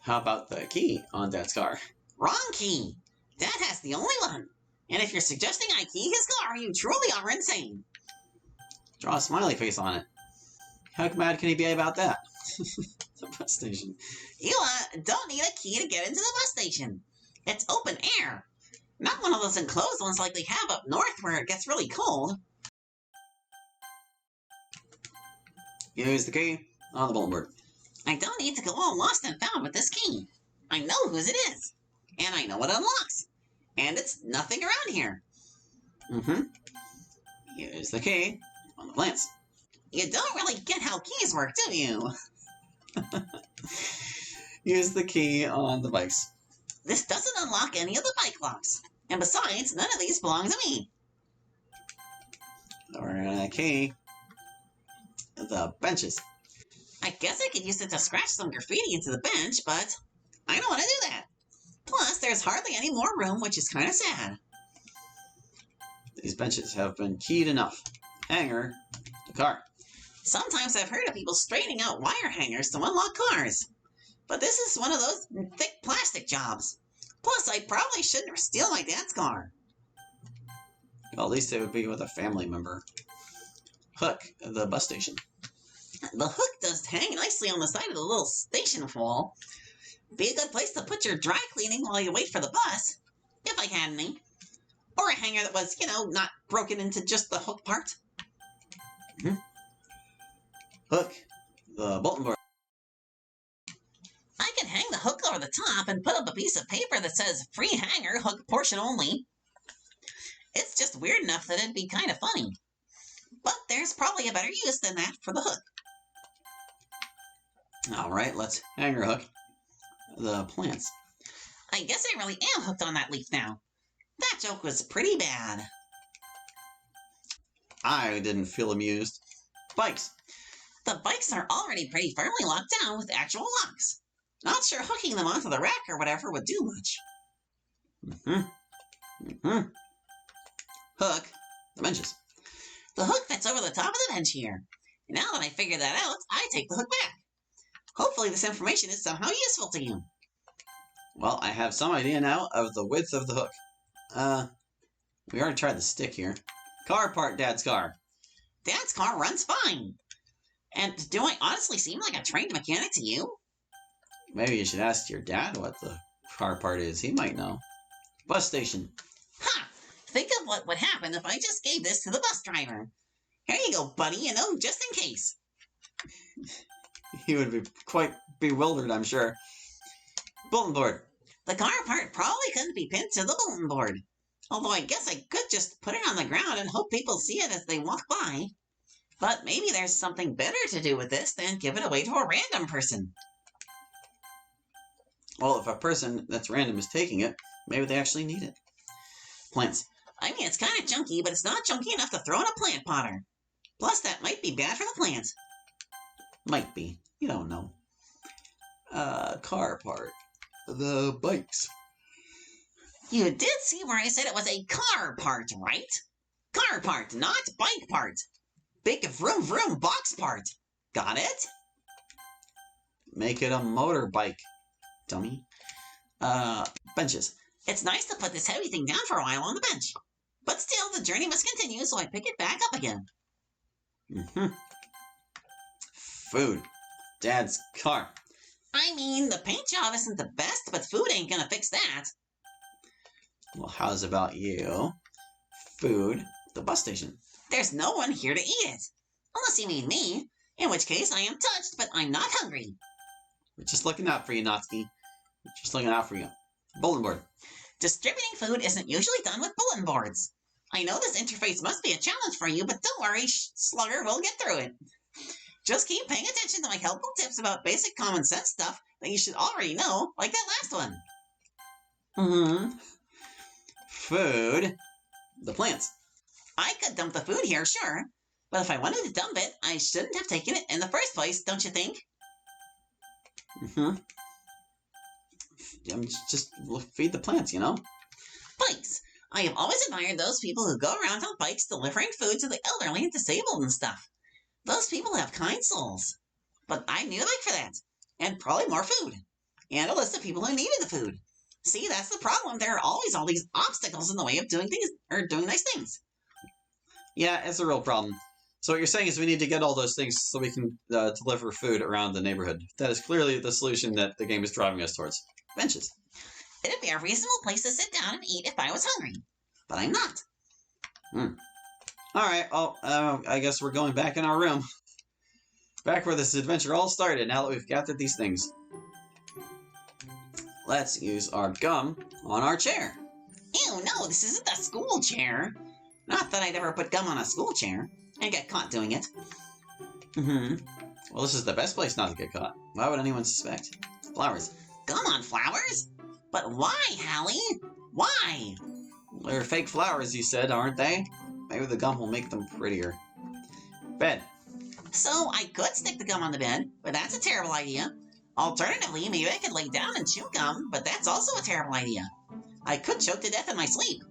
How about the key on Dad's car? Wrong key. Dad has the only one. And if you're suggesting I key his car, you truly are insane. Draw a smiley face on it. How mad can he be about that? The bus station. You don't need a key to get into the bus station. It's open air. Not one of those enclosed ones like they have up north where it gets really cold. Use the key on the bulletin board. I don't need to go all lost and found with this key. I know whose it is. And I know what unlocks. And it's nothing around here. Use the key on the plants. You don't really get how keys work, do you? Use the key on the bikes. This doesn't unlock any of the bike locks. And besides, none of these belong to me. Or key. The benches. I guess I could use it to scratch some graffiti into the bench, but I don't want to do that. Plus, there's hardly any more room, which is kind of sad. These benches have been keyed enough. Hanger the car. Sometimes I've heard of people straightening out wire hangers to unlock cars. But this is one of those thick plastic jobs. Plus, I probably shouldn't steal my dad's car. Well, at least it would be with a family member. Hook the bus station. The hook does hang nicely on the side of the little station wall. Be a good place to put your dry cleaning while you wait for the bus, if I had any. Or a hanger that was, not broken into just the hook part. Hook the bulletin board. I can hang the hook over the top and put up a piece of paper that says free hanger, hook portion only. It's just weird enough that it'd be kind of funny. But there's probably a better use than that for the hook. Alright, let's hanger hook the plants. I guess I really am hooked on that leaf now. That joke was pretty bad. I didn't feel amused. Bikes. The bikes are already pretty firmly locked down with actual locks. Not sure hooking them onto the rack or whatever would do much. Hook the benches. The hook fits over the top of the bench here. Now that I figured that out, I take the hook back. Hopefully this information is somehow useful to you. Well, I have some idea now of the width of the hook. We already tried the stick here. Car part, Dad's car. Dad's car runs fine. And do I honestly seem like a trained mechanic to you? Maybe you should ask your dad what the car part is. He might know. Bus station. Ha! Think of what would happen if I just gave this to the bus driver. Here you go, buddy, just in case. He would be quite bewildered, I'm sure. Bulletin board. The car part probably couldn't be pinned to the bulletin board. Although I guess I could just put it on the ground and hope people see it as they walk by. But maybe there's something better to do with this than give it away to a random person. Well, if a person that's random is taking it, maybe they actually need it. Plants. I mean, it's kind of junky, but it's not junky enough to throw in a plant potter. Plus, that might be bad for the plants. Might be. You don't know. Car part. The bikes. You did see where I said it was a car part, right? Car part, not bike part. Big vroom vroom box part. Got it? Make it a motorbike, dummy. Benches. It's nice to put this heavy thing down for a while on the bench. But still, the journey must continue, so I pick it back up again. Food. Dad's car. I mean, the paint job isn't the best, but food ain't gonna fix that. Well, how's about you? Food. The bus station. There's no one here to eat it. Unless you mean me, in which case I am touched, but I'm not hungry. We're just looking out for you, Natsuki. We're just looking out for you. Bulletin board. Distributing food isn't usually done with bulletin boards. I know this interface must be a challenge for you, but don't worry, Slugger, we'll get through it. Just keep paying attention to my helpful tips about basic common sense stuff that you should already know, like that last one. Food. The plants. I could dump the food here, sure. But if I wanted to dump it, I shouldn't have taken it in the first place, don't you think? Just feed the plants, Bikes. I have always admired those people who go around on bikes delivering food to the elderly and disabled and stuff. Those people have kind souls. But I need a bike for that. And probably more food. and a list of people who needed the food. See, that's the problem. There are always all these obstacles in the way of doing things or doing nice things. Yeah, it's a real problem. So what you're saying is we need to get all those things so we can deliver food around the neighborhood. That is clearly the solution that the game is driving us towards. Benches. It'd be a reasonable place to sit down and eat if I was hungry, but I'm not. Alright, well, I guess we're going back in our room. Back where this adventure all started, now that we've gathered these things. Let's use our gum on our chair. Ew, no, this isn't a school chair. Not that I'd ever put gum on a school chair and get caught doing it. Well, this is the best place not to get caught. Why would anyone suspect? Flowers. Gum on flowers? But why, Hallie? Why? They're fake flowers, you said, aren't they? Maybe the gum will make them prettier. Bed. So I could stick the gum on the bed, but that's a terrible idea. Alternatively, maybe I could lay down and chew gum, but that's also a terrible idea. I could choke to death in my sleep.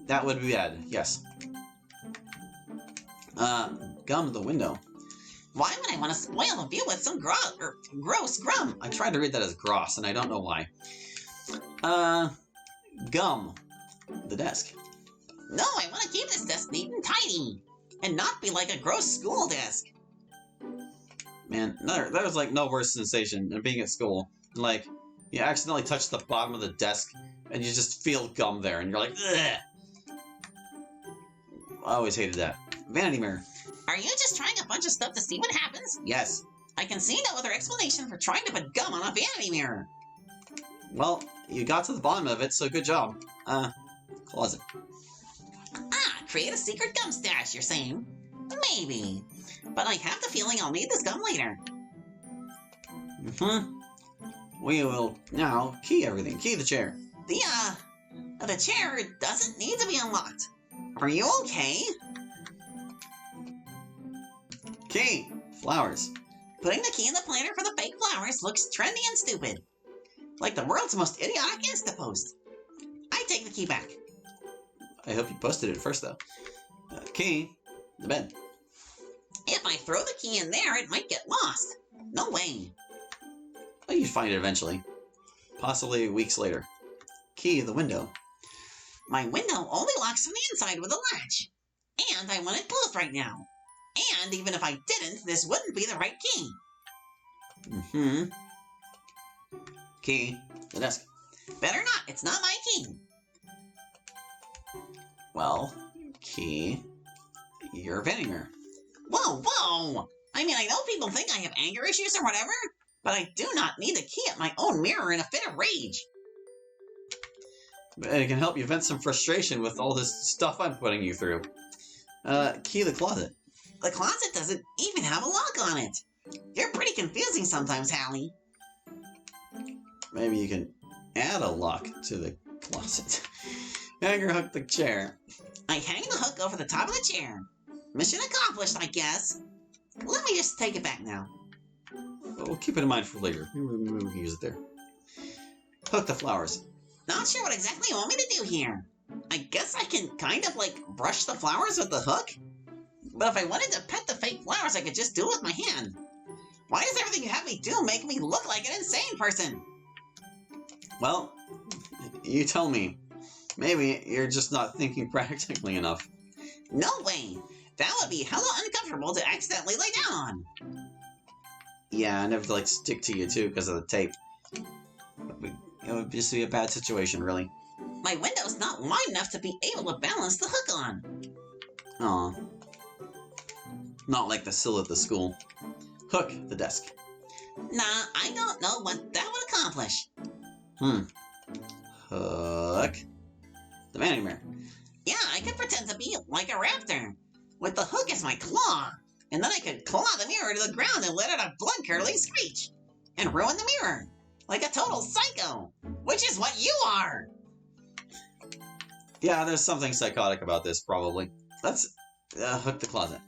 That would be bad, yes. Gum the window. Why would I want to spoil the view with some gross gum? I tried to read that as gross, and I don't know why. Gum the desk. No, I want to keep this desk neat and tidy, and not be like a gross school desk. Man, there was like no worse sensation than being at school. Like, you accidentally touch the bottom of the desk, and you just feel gum there, and you're like, ugh! I always hated that. Vanity mirror. Are you just trying a bunch of stuff to see what happens? Yes. I can see no other explanation for trying to put gum on a vanity mirror. Well, you got to the bottom of it, so good job. Closet. Create a secret gum stash, you're saying? Maybe. But I have the feeling I'll need this gum later. We will now key everything. Key the chair. The chair doesn't need to be unlocked. Are you okay? Key! Flowers. Putting the key in the planter for the fake flowers looks trendy and stupid. Like the world's most idiotic Insta-post. I take the key back. I hope you posted it first, though. Key. The bed. If I throw the key in there, it might get lost. No way. Well, you'd find it eventually. Possibly weeks later. Key the window. My window only locks from the inside with a latch. And I want it closed right now. And even if I didn't, this wouldn't be the right key. Key. The desk. Better not. It's not my key. Well, key your vanity mirror. Whoa! I mean, I know people think I have anger issues or whatever, but I do not need to key at my own mirror in a fit of rage. But it can help you vent some frustration with all this stuff I'm putting you through. Key the closet. The closet doesn't even have a lock on it. You're pretty confusing sometimes, Hallie. Maybe you can add a lock to the closet. Hanger hook the chair. I hang the hook over the top of the chair. Mission accomplished, I guess. Let me just take it back now. We'll keep it in mind for later. Maybe we can use it there. Hook the flowers. Not sure what exactly you want me to do here. I guess I can kind of like brush the flowers with the hook? But if I wanted to pet the fake flowers, I could just do it with my hand. Why does everything you have me do make me look like an insane person? Well, you tell me. Maybe you're just not thinking practically enough. No way! That would be hella uncomfortable to accidentally lay down on. Yeah, and have to like stick to you too because of the tape. It would just be a bad situation, really. My window's not wide enough to be able to balance the hook on. Aw. Not like the sill at the school. Hook the desk. Nah, I don't know what that would accomplish. Hook the vanity mirror. Yeah, I could pretend to be like a raptor, with the hook as my claw, and then I could claw the mirror to the ground and let out a blood-curdling screech, and ruin the mirror, like a total psycho, which is what you are! Yeah, there's something psychotic about this, probably. Let's hook the closet.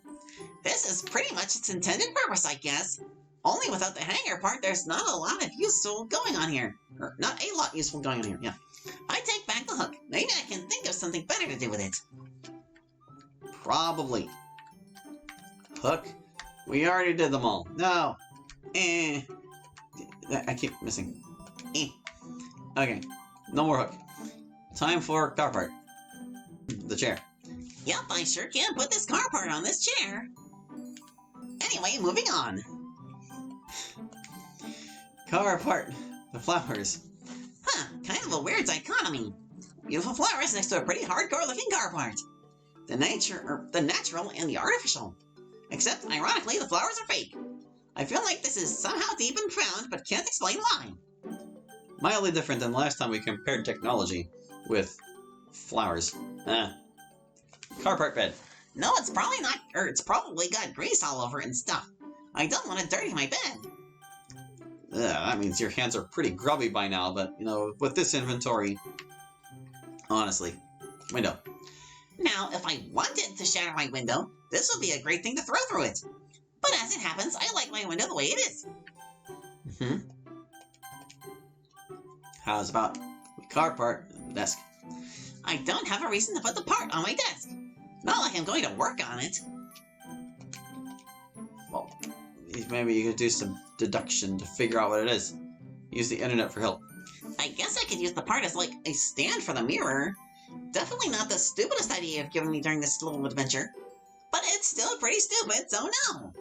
This is pretty much its intended purpose, I guess. Only without the hanger part, there's not a lot of useful going on here. Or, not a lot useful going on here, yeah. I take back the hook. Maybe I can think of something better to do with it. Probably. Hook. We already did them all. No. I keep missing. Okay, no more hook. Time for car part. The chair. Yep, I sure can put this car part on this chair. Anyway, moving on. Car part. The flowers. Huh, kind of a weird dichotomy. Beautiful flowers next to a pretty hardcore-looking car part. The natural and the artificial. Except, ironically, the flowers are fake. I feel like this is somehow deep and profound, but can't explain why. Mildly different than last time we compared technology with flowers. Car part bed. No, it's probably not, or it's probably got grease all over it and stuff. I don't want to dirty my bed. That means your hands are pretty grubby by now, but, you know, with this inventory... Honestly. Window. Now, if I wanted to shatter my window, this would be a great thing to throw through it. But as it happens, I like my window the way it is. How's about the car part the desk? I don't have a reason to put the part on my desk. Not like I'm going to work on it. Well, maybe you could do some deduction to figure out what it is. Use the internet for help. I guess I could use the part as like a stand for the mirror. Definitely not the stupidest idea you've given me during this little adventure. But it's still pretty stupid, so no.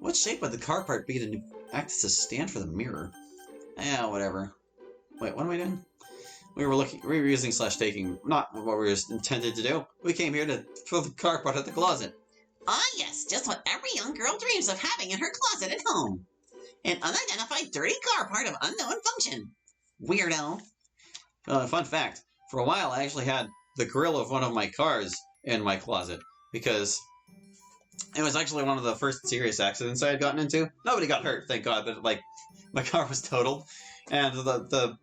What shape would the car part be to act as a stand for the mirror? Yeah, whatever. Wait, what am I doing? We were using / taking, not what we were intended to do. We came here to throw the car part at the closet. Ah yes, just what every young girl dreams of having in her closet at home. An unidentified dirty car part of unknown function. Weirdo. Fun fact, for a while I actually had the grill of one of my cars in my closet, because it was actually one of the first serious accidents I had gotten into. Nobody got hurt, thank God, but like, my car was totaled, and the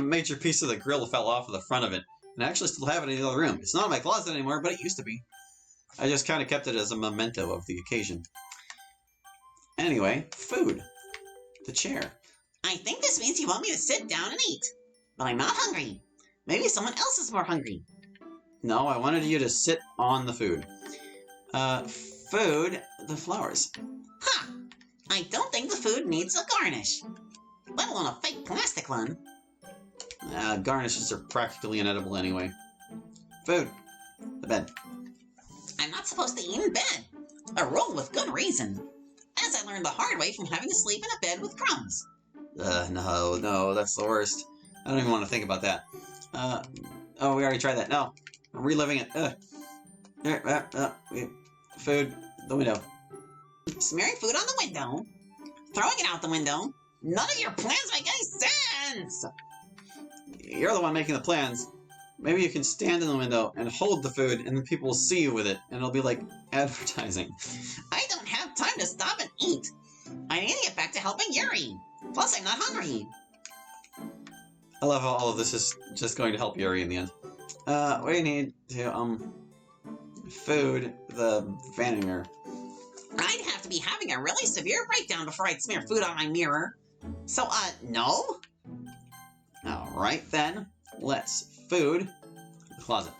major piece of the grill fell off of the front of it, and I actually still have it in the other room. It's not in my closet anymore, but it used to be. I just kind of kept it as a memento of the occasion. Anyway, food. The chair. I think this means you want me to sit down and eat. But I'm not hungry. Maybe someone else is more hungry. No, I wanted you to sit on the food. Food, the flowers. Huh. I don't think the food needs a garnish. Let alone a fake plastic one. Garnishes are practically inedible anyway. Food. The bed. I'm not supposed to eat in bed. A rule with good reason. As I learned the hard way from having to sleep in a bed with crumbs. No, that's the worst. I don't even want to think about that. Oh, we already tried that. No, I'm reliving it. Food, the window. Smearing food on the window. Throwing it out the window. None of your plans make any sense! You're the one making the plans. Maybe you can stand in the window and hold the food, and then people will see you with it, and it'll be like advertising. I don't have time to stop and eat. I need to get back to helping Yuri. Plus, I'm not hungry. I love how all of this is just going to help Yuri in the end. We need to, food, the vanity mirror. I'd have to be having a really severe breakdown before I'd smear food on my mirror. So, no? Alright then, let's food the closet.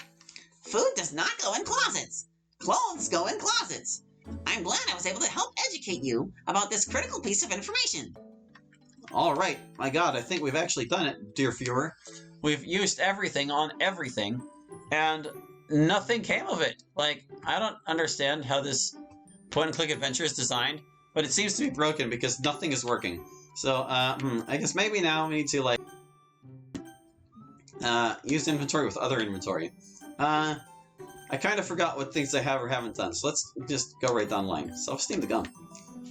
Food does not go in closets. Clothes go in closets. I'm glad I was able to help educate you about this critical piece of information. Alright, my god, I think we've actually done it, dear viewer. We've used everything on everything, and nothing came of it. Like, I don't understand how this point-and-click adventure is designed, but it seems to be broken because nothing is working. So, I guess maybe now we need to, like, use inventory with other inventory. I kind of forgot what things I have or haven't done, so let's just go right down the line. Self-esteem the gum.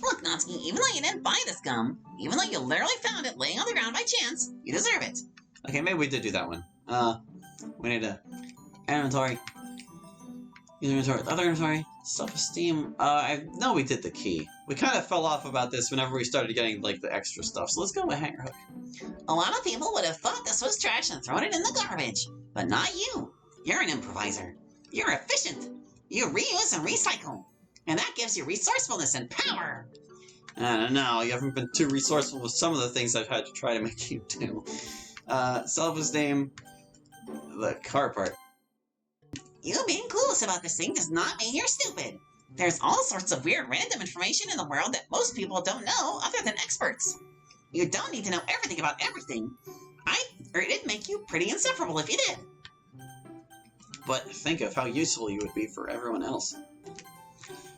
Look, Natsuki, even though you didn't buy this gum, even though you literally found it laying on the ground by chance, you deserve it. Okay, maybe we did do that one. We need to inventory. Use inventory with other inventory. Self-esteem. I know we did the key. We kind of fell off about this whenever we started getting, like, the extra stuff, so let's go with hanger hook. A lot of people would have thought this was trash and thrown it in the garbage, but not you. You're an improviser. You're efficient. You reuse and recycle. And that gives you resourcefulness and power. I don't know, you haven't been too resourceful with some of the things I've had to try to make you do. Self-esteem, the car part. You being clueless about this thing does not mean you're stupid. There's all sorts of weird random information in the world that most people don't know other than experts. You don't need to know everything about everything. It'd make you pretty insufferable if you did. But think of how useful you would be for everyone else.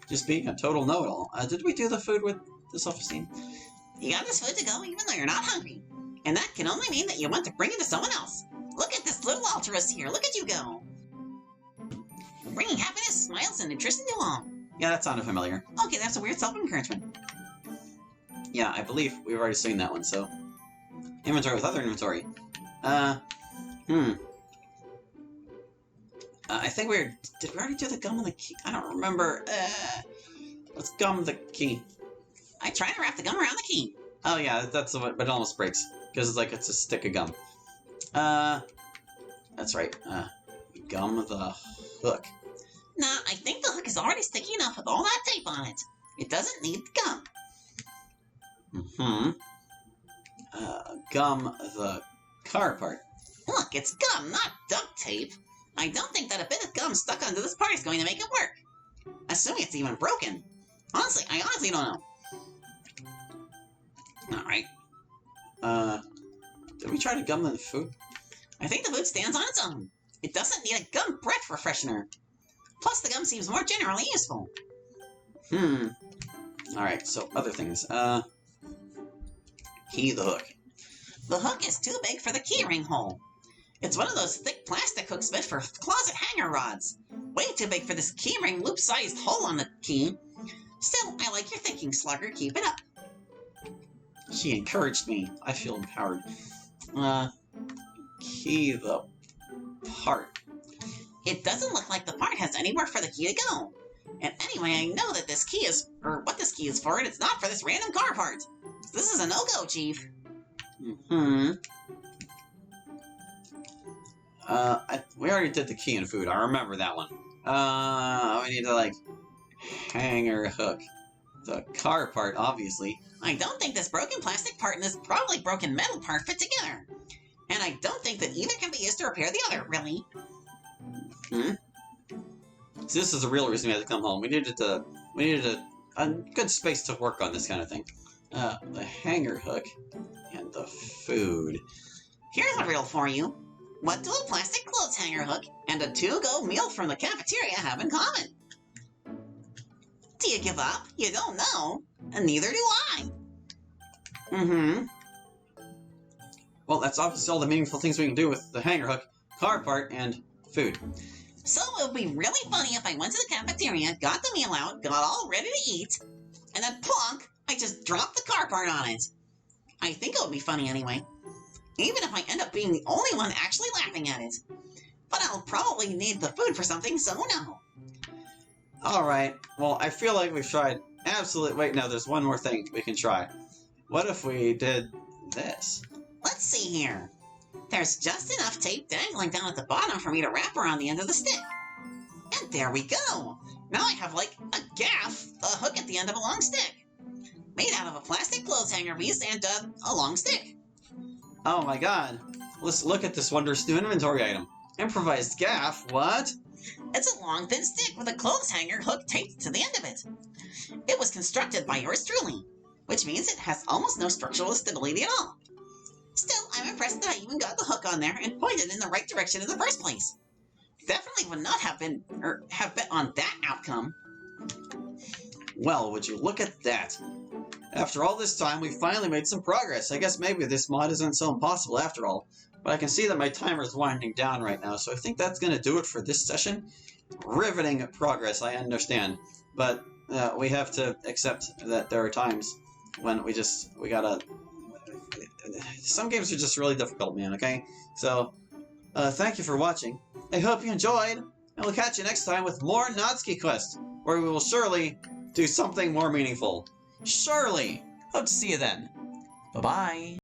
Just being a total know-it-all. Did we do the food with the self-esteem? You got this food to go even though you're not hungry. And that can only mean that you want to bring it to someone else. Look at this little altruist here. Look at you go. Bringing happiness, smiles, and nutrition to all. Yeah, that sounded familiar. Okay, that's a weird self-encouragement. Yeah, I believe we've already seen that one, so... Inventory with other inventory. I think did we already do the gum and the key? I don't remember. Let's gum the key. I tried to wrap the gum around the key. Oh yeah, that's the one, but it almost breaks. Because it's a stick of gum. That's right. Gum the hook. Nah, I think the hook is already sticky enough with all that tape on it. It doesn't need the gum. Gum the car part. Look, it's gum, not duct tape. I don't think that a bit of gum stuck onto this part is going to make it work. Assuming it's even broken. I honestly don't know. Alright. Did we try to gum the food? I think the food stands on its own. It doesn't need a gum breath refreshener. Plus, the gum seems more generally useful. Alright, so other things. Key the hook. The hook is too big for the keyring hole. It's one of those thick plastic hooks meant for closet hanger rods. Way too big for this keyring loop-sized hole on the key. Still, I like your thinking, Slugger. Keep it up. She encouraged me. I feel empowered. Key the part. It doesn't look like the part has anywhere for the key to go. And anyway, I know that this key is, or what this key is for, and it's not for this random car part. This is a no-go, Chief. We already did the key and food. I remember that one. We need to, hanger hook. The car part, obviously. I don't think this broken plastic part and this probably broken metal part fit together. And I don't think that either can be used to repair the other, really. So this is the real reason we had to come home. We needed a good space to work on this kind of thing. The hanger hook and the food. Here's a riddle for you. What do a plastic clothes hanger hook and a to-go meal from the cafeteria have in common? Do you give up? You don't know. And neither do I. Well, that's obviously all the meaningful things we can do with the hanger hook, car part, and food. So it would be really funny if I went to the cafeteria, got the meal out, got all ready to eat, and then plonk, I just dropped the car part on it. I think it would be funny anyway. Even if I end up being the only one actually laughing at it. But I'll probably need the food for something, so no. Alright, well, I feel like we've tried wait, no, there's one more thing we can try. What if we did this? Let's see here. There's just enough tape dangling down at the bottom for me to wrap around the end of the stick. And there we go. Now I have a gaff, a hook at the end of a long stick. Made out of a plastic clothes hanger piece and a long stick. Oh my god. Let's look at this wondrous new inventory item. Improvised gaff, what? It's a long, thin stick with a clothes hanger hook taped to the end of it. It was constructed by yours truly, which means it has almost no structural stability at all. Still, I'm impressed that I even got the hook on there and pointed in the right direction in the first place. Definitely would not have bet on that outcome. Well, would you look at that? After all this time, we finally made some progress. I guess maybe this mod isn't so impossible after all. But I can see that my timer is winding down right now, so I think that's going to do it for this session. Riveting progress, I understand. But we have to accept that there are times when we gotta... Some games are just really difficult, man, okay? So, thank you for watching. I hope you enjoyed, and we'll catch you next time with more Natsuki Quest, where we will surely do something more meaningful. Surely! Hope to see you then. Bye-bye.